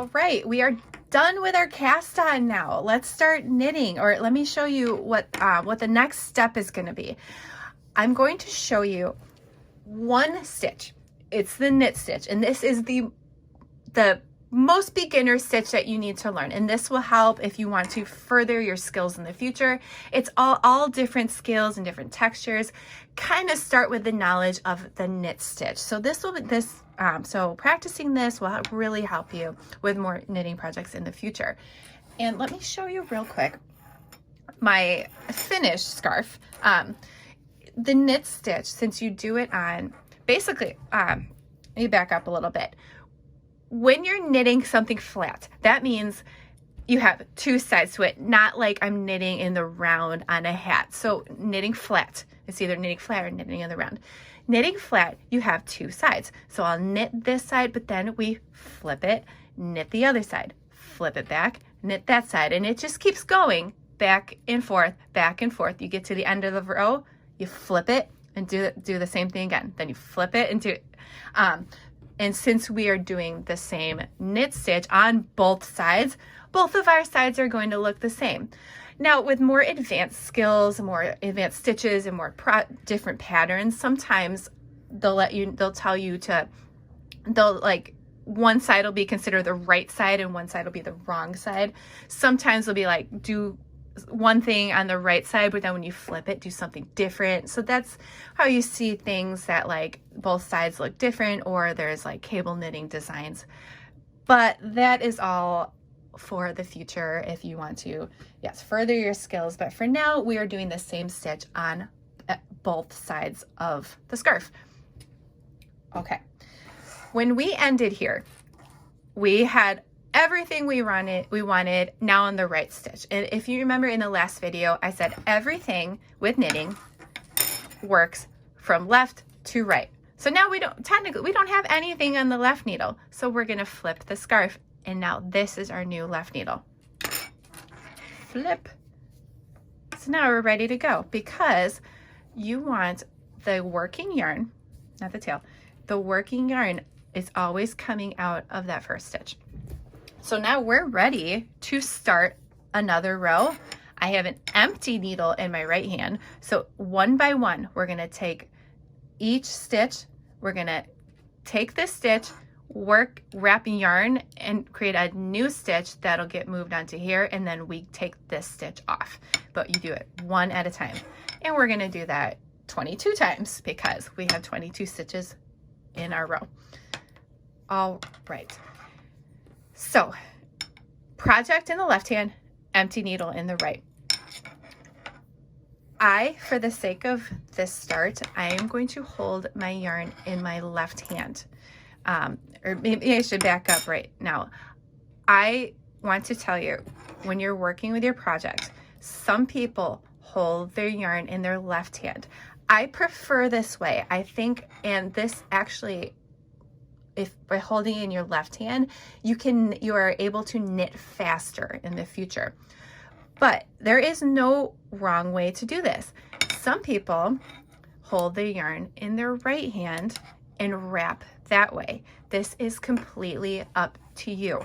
All right, we are done with our cast on now. Let's start knitting, or let me show you what the next step is going to be. I'm going to show you one stitch. It's the knit stitch, and this is the most beginner stitch that you need to learn, and this will help if you want to further your skills in the future. It's all different scales and different textures. Kind of start with the knowledge of the knit stitch. So so practicing this will really help you with more knitting projects in the future. And let me show you real quick my finished scarf. The knit stitch, since you do it on, basically, let me back up a little bit. When you're knitting something flat, that means you have two sides to it, not like I'm knitting in the round on a hat. So knitting flat, it's either knitting flat or knitting in the round. Knitting flat, you have two sides. So I'll knit this side, but then we flip it, knit the other side, flip it back, knit that side, and it just keeps going back and forth, back and forth. You get to the end of the row, you flip it and do the same thing again. Then you flip it and do it. And since we are doing the same knit stitch on both sides, both of our sides are going to look the same. Now, with more advanced skills, more advanced stitches, and more different patterns, sometimes they'll tell you like one side will be considered the right side and one side will be the wrong side. Sometimes they'll be like, do one thing on the right side, but then when you flip it, do something different. So that's how you see things that like both sides look different, or there's like cable knitting designs. But that is all for the future if you want to, yes, further your skills. But for now, we are doing the same stitch on both sides of the scarf. Okay, when we ended here, we had everything we wanted now on the right stitch. And if you remember in the last video, I said everything with knitting works from left to right. So now we don't have anything on the left needle. So we're gonna flip the scarf, and now this is our new left needle. Flip. So now we're ready to go, because you want the working yarn, not the tail, the working yarn is always coming out of that first stitch. So now we're ready to start another row. I have an empty needle in my right hand. So one by one, we're gonna take each stitch. We're gonna take this stitch, wrap yarn, and create a new stitch that'll get moved onto here, and then we take this stitch off. But you do it one at a time. And we're gonna do that 22 times because we have 22 stitches in our row. All right. So, project in the left hand, empty needle in the right. For the sake of this start, I am going to hold my yarn in my left hand. Or maybe I should back up right now. I want to tell you, when you're working with your project, some people hold their yarn in their left hand. I prefer this way. I think, and this actually, if by holding in your left hand, you are able to knit faster in the future. But there is no wrong way to do this. Some people hold the yarn in their right hand and wrap that way. This is completely up to you.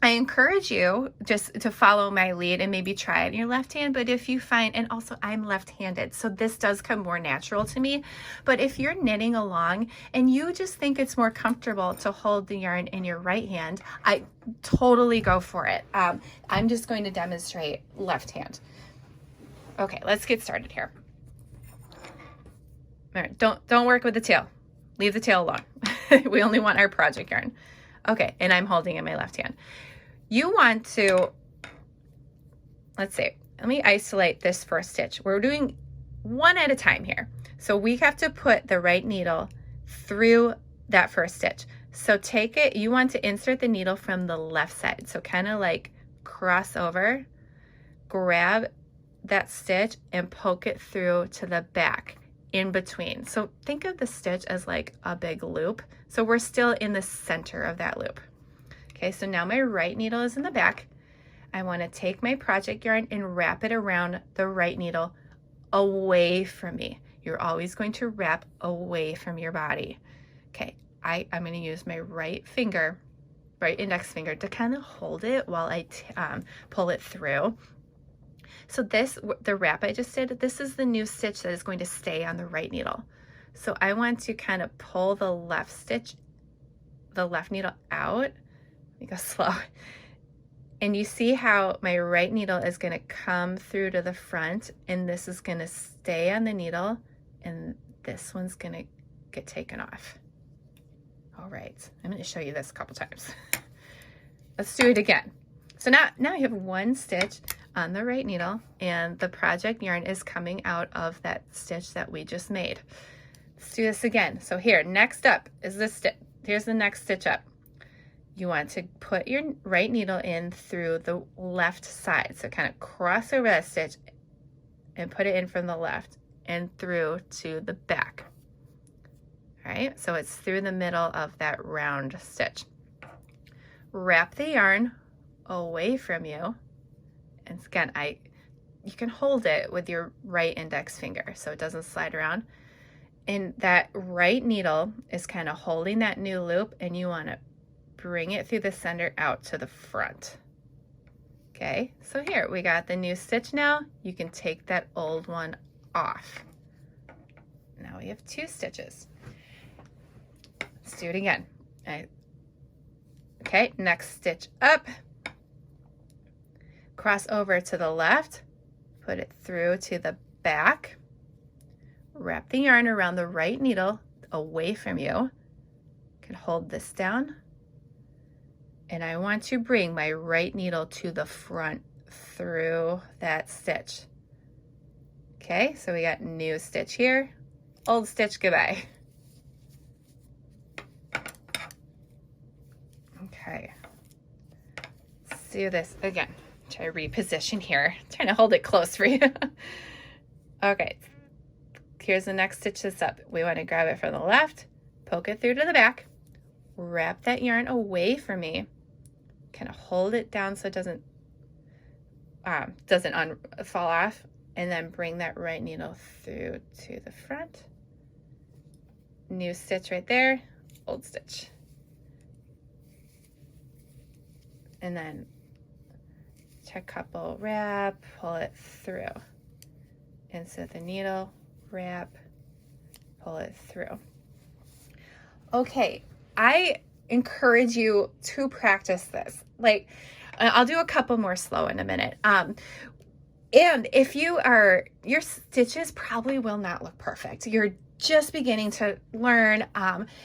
I encourage you just to follow my lead and maybe try it in your left hand. But if you find, and also I'm left-handed, so this does come more natural to me. But if you're knitting along and you just think it's more comfortable to hold the yarn in your right hand, I totally go for it. I'm just going to demonstrate left hand. Okay, let's get started here. All right, don't work with the tail. Leave the tail alone. We only want our project yarn. Okay, and I'm holding in my left hand. You want to, let's see, let me isolate this first stitch. We're doing one at a time here. So we have to put the right needle through that first stitch. So take it, you want to insert the needle from the left side. So kind of like cross over, grab that stitch and poke it through to the back in between. So think of the stitch as like a big loop. So we're still in the center of that loop. Okay, so now my right needle is in the back. I want to take my project yarn and wrap it around the right needle away from me. You're always going to wrap away from your body. Okay, I'm going to use my right finger right index finger to kind of hold it while I pull it through. So this, the wrap I just did, this is the new stitch that is going to stay on the right needle. So I want to kind of pull the left stitch, the left needle out. Let me go slow. And you see how my right needle is going to come through to the front, and this is going to stay on the needle, and this one's going to get taken off. All right, I'm going to show you this a couple times. Let's do it again. So now you have one stitch on the right needle, and the project yarn is coming out of that stitch that we just made. Let's do this again. So here, next up is this stitch. Here's the next stitch up. You want to put your right needle in through the left side. So kind of cross over that stitch and put it in from the left and through to the back. All right, so it's through the middle of that round stitch. Wrap the yarn away from you. And again, you can hold it with your right index finger so it doesn't slide around. And that right needle is kind of holding that new loop, and you want to bring it through the center out to the front. Okay, so here we got the new stitch now. You can take that old one off. Now we have two stitches. Let's do it again. Okay, next stitch up. Cross over to the left, put it through to the back. Wrap the yarn around the right needle away from you. You can hold this down. And I want to bring my right needle to the front through that stitch. Okay, so we got new stitch here, old stitch, goodbye. Okay, let's do this again. Try to reposition here. I'm trying to hold it close for you. Okay, here's the next stitch that's up. We want to grab it from the left, poke it through to the back, wrap that yarn away from me, kind of hold it down so it doesn't fall off, and then bring that right needle through to the front. New stitch right there, old stitch. And then check couple, wrap, pull it through. Insert the needle, wrap, pull it through. Okay, I encourage you to practice this. Like, I'll do a couple more slow in a minute. And if your stitches probably will not look perfect. You're just beginning to learn.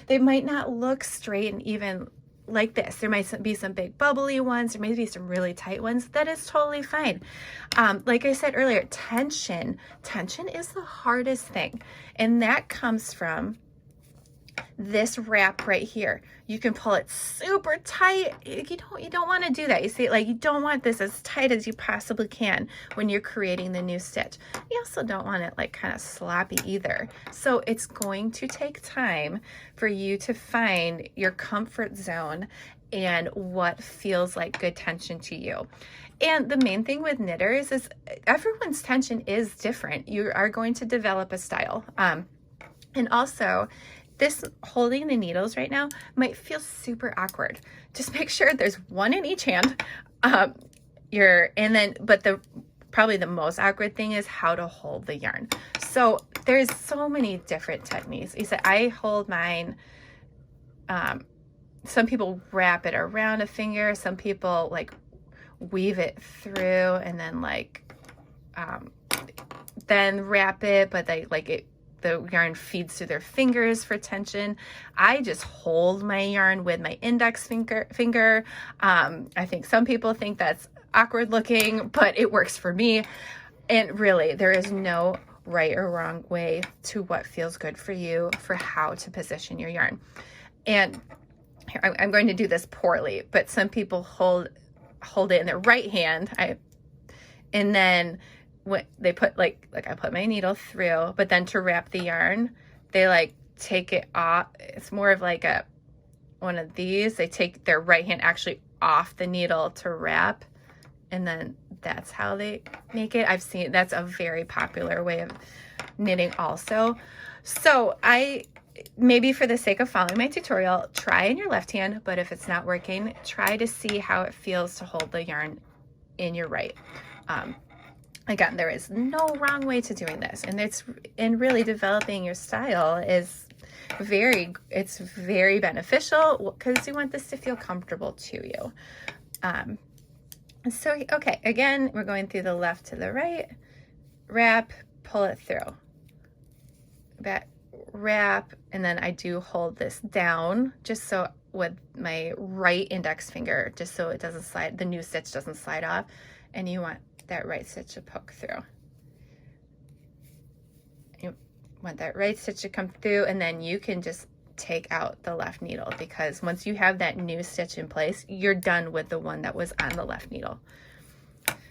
They might not look straight and even like this. There might be some big bubbly ones. There may be some really tight ones. That is totally fine. Like I said earlier, tension is the hardest thing. And that comes from this wrap right here. You can pull it super tight. You don't want to do that. You see, like, you don't want this as tight as you possibly can when you're creating the new stitch. You also don't want it like kind of sloppy either. So it's going to take time for you to find your comfort zone and what feels like good tension to you. And the main thing with knitters is everyone's tension is different. You are going to develop a style. And also, this holding the needles right now might feel super awkward. Just make sure there's one in each hand. But probably the most awkward thing is how to hold the yarn. So there's so many different techniques. You said I hold mine. Some people wrap it around a finger. Some people like weave it through and then then wrap it, but they like it. The yarn feeds through their fingers for tension. I just hold my yarn with my index finger. I think some people think that's awkward looking, but it works for me. And really, there is no right or wrong way to what feels good for you for how to position your yarn. And here, I'm going to do this poorly, but some people hold it in their right hand. And then when they put I put my needle through, but then to wrap the yarn, they take it off. It's more of like one of these. They take their right hand actually off the needle to wrap, and then that's how they make it. I've seen that's a very popular way of knitting also. So I maybe for the sake of following my tutorial, try in your left hand, but if it's not working, try to see how it feels to hold the yarn in your right. Again, there is no wrong way to doing this, and really developing your style is it's very beneficial because you want this to feel comfortable to you. So, okay, again, we're going through the left to the right, wrap, pull it through, back, wrap, and then I do hold this down just so with my right index finger, just so it doesn't slide, the new stitch doesn't slide off, and you want that right stitch to poke through. You want that right stitch to come through, and then you can just take out the left needle, because once you have that new stitch in place, you're done with the one that was on the left needle.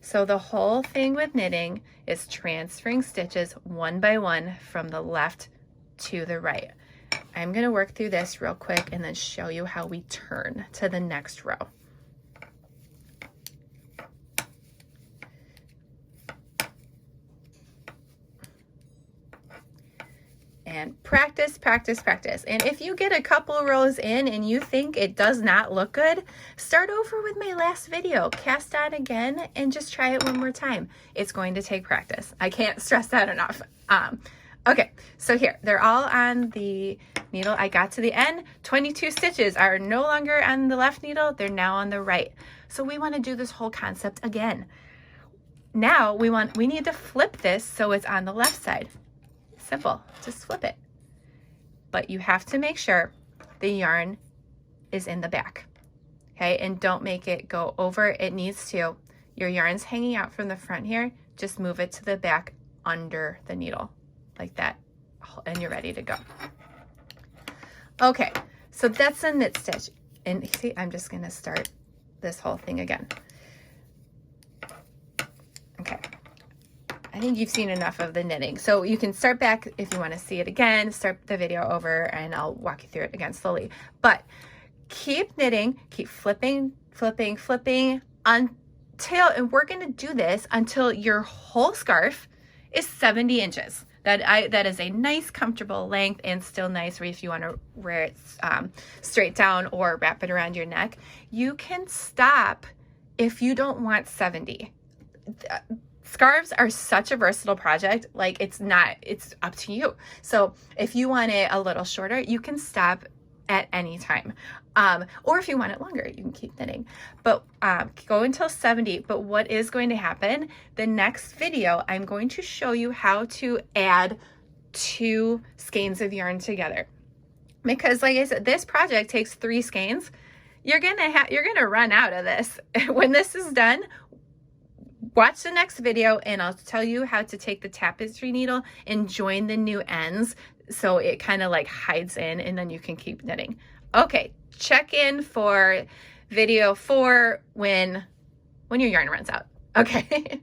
So the whole thing with knitting is transferring stitches one by one from the left to the right. I'm going to work through this real quick and then show you how we turn to the next row. And practice, practice, practice. And if you get a couple rows in and you think it does not look good, start over with my last video, cast on again, and just try it one more time. It's going to take practice. I can't stress that enough. Okay, so here, they're all on the needle. I got to the end. 22 stitches are no longer on the left needle. They're now on the right. So we want to do this whole concept again. Now we need to flip this so it's on the left side. Simple, just flip it. But you have to make sure the yarn is in the back, okay? And don't make it go over. It needs to. Your yarn's hanging out from the front here. Just move it to the back under the needle, like that, and you're ready to go. Okay, so that's a knit stitch. And see, I'm just gonna start this whole thing again. Okay. I think you've seen enough of the knitting. So you can start back if you want to see it again, start the video over, and I'll walk you through it again slowly. But keep knitting, keep flipping, flipping, flipping until, and we're going to do this until your whole scarf is 70 inches. That is a nice, comfortable length, and still nice if you want to wear it straight down or wrap it around your neck. You can stop if you don't want 70. Scarves are such a versatile project. Like, it's up to you. So if you want it a little shorter, you can stop at any time. Or if you want it longer, you can keep knitting. But go until 70. But what is going to happen, the next video, I'm going to show you how to add 2 skeins of yarn together. Because like I said, this project takes 3 skeins. You're gonna run out of this. When this is done, watch the next video and I'll tell you how to take the tapestry needle and join the new ends so it kind of like hides in, and then you can keep knitting. Okay, check in for video 4 when your yarn runs out. Okay.